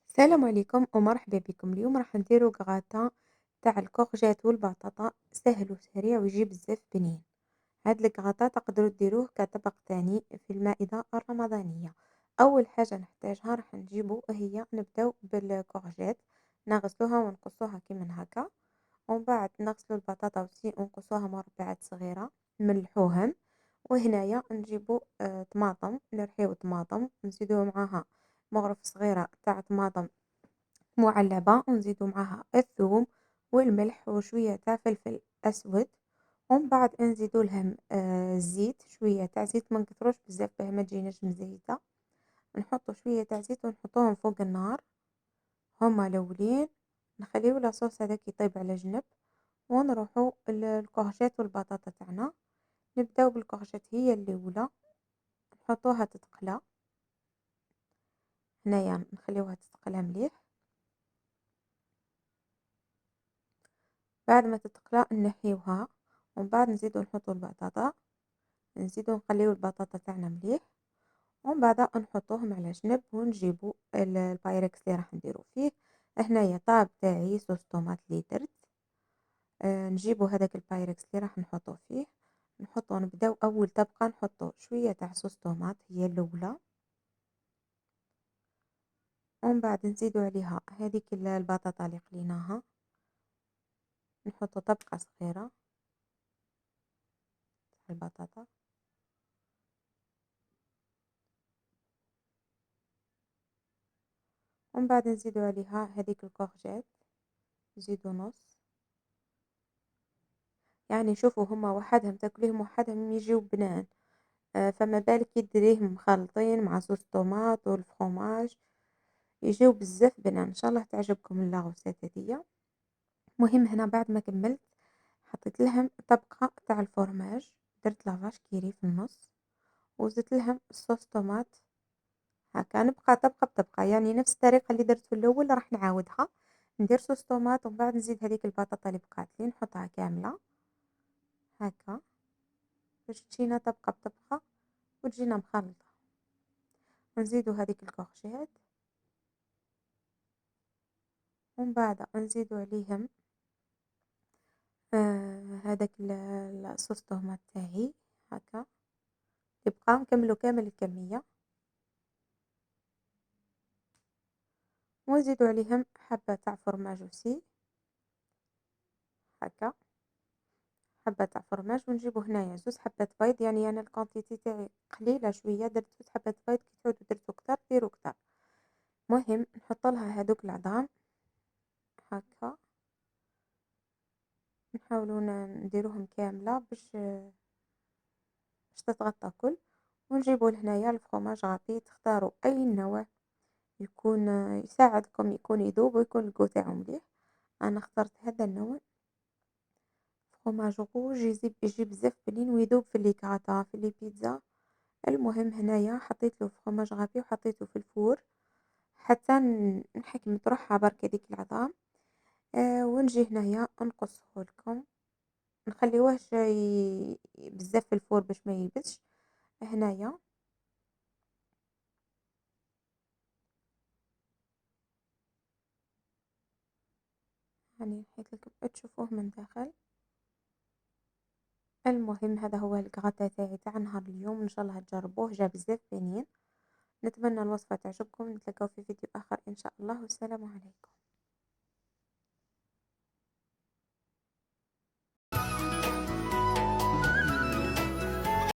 السلام عليكم ومرحبا بكم. اليوم راح نديرو غراتا تاع الكورجات والبطاطا، سهل وسريع ويجي بزاف بنين. هاد الغراتا تقدروا ديروه كطبق تاني في المائدة الرمضانية. اول حاجة نحتاجها راح نجيبو هي نبداو بالكورجات، نغسلوها ونقصوها كيما هكا، ومن بعد نغسلو البطاطا وسي ونقصوها مربعات صغيرة، نملحوهم. وهنايا نجيبو طماطم، نرحيو طماطم نزيدو معاها مغرف صغيرة تاع طماطم معلبة، ونزيدو معاها الثوم والملح وشوية تاع فلفل أسود، ومن بعد نزيدو لهم الزيت، شوية تاع زيت ما نكثروش بزاف باه ما تجيناش مزيتة. نحطو شوية تاع زيت ونحطوهم فوق النار هما الأولين، نخليو لاصوص هذاك يطيب على جنب، ونروحو الكورجات والبطاطا تاعنا. نبداو بالكورجات هي الأولى، نحطوها تتقلى، هنايا نخليوها تتقلى مليح. بعد ما تتقلى نحيوها، ومن بعد نزيدو نحطو البطاطا، نزيدو نقليو البطاطا تاعنا مليح، ومن بعد نحطوهم على جنب ونجيبو البايركس اللي راح نديرو فيه. هنايا طاب تاعي صوص طوماط اللي درت، نجيبو هذاك البايركس اللي راح نحطو فيه، نبداو اول طبقة نحطو شوية تاع صوص طوماط هي الاولى، ومن بعد نزيدو عليها هذيك البطاطا اللي قليناها، نحطو طبقة صغيرة تاع البطاطا، ومن بعد نزيدو عليها هذيك الكورجات، نزيدو نص. يعني شوفوا هما وحدهم تاكليهم وحدهم يجيو بنان، فما بالك كي ديريهم مخلطين مع صوص طوماط والفرomاج يجيو بزاف بنان. ان شاء الله تعجبكم اللاغوسات هذيا. مهم هنا بعد ما كملت حطيت لهم طبقة تاع الفرماج، درت لافاش كيري في النص، وزدت لهم الصوص طوماط هكا، نبقى طبقة بطبقة، يعني نفس الطريقة اللي درت في الأول راح نعاودها. ندير صوص طوماط ومن بعد نزيد هذيك البطاطا اللي بقات لي نحطها كاملة هكا باش تجينا طبقة بطبقة وتجينا مخلطة. نزيدو هذيك الكورجات، ومن بعد نزيدو عليهم هذاك الصوص طوماط تاعي هكا، يبقى نكملو كامل الكمية، ونزيدو عليهم حبة تاع فرماج اوسي هكا، حبة تاع فرماج. ونجيبو هنايا زوز حبات بيض، يعني انا الكونتيتي تاعي قليلة شوية، درت زوز حبات بيض، كي تعودو درتو كتر ديرو كتر. مهم نحطلها هادوك العظام هكا، نحاولو نديروهم كاملة باش تتغطى كل. ونجيبو لهنايا الفرomاج غابي، تختاروا اي نوع يكون يساعدكم يكون يذوب ويكون الجو تاعو مليح. انا اخترت هذا النوع فرomاج روج، يجي بزاف بنين ويذوب في لي كاتا في لي بيتزا. المهم هنايا حطيت له فرomاج غابي وحطيته في الفور حتى نحك نطرحها برك هذيك العظام. ونجي هنايا نقصه لكم، نخليوهش بزاف في الفور باش ما يلبسش. هنايا يعني نحيت لكم تشوفوه من داخل. المهم هذا هو الغدا تاعي تاع نهار اليوم، ان شاء الله تجربوه، جا بزاف بنين. نتمنى الوصفة تعجبكم، نتلاقاو في فيديو اخر ان شاء الله، والسلام عليكم.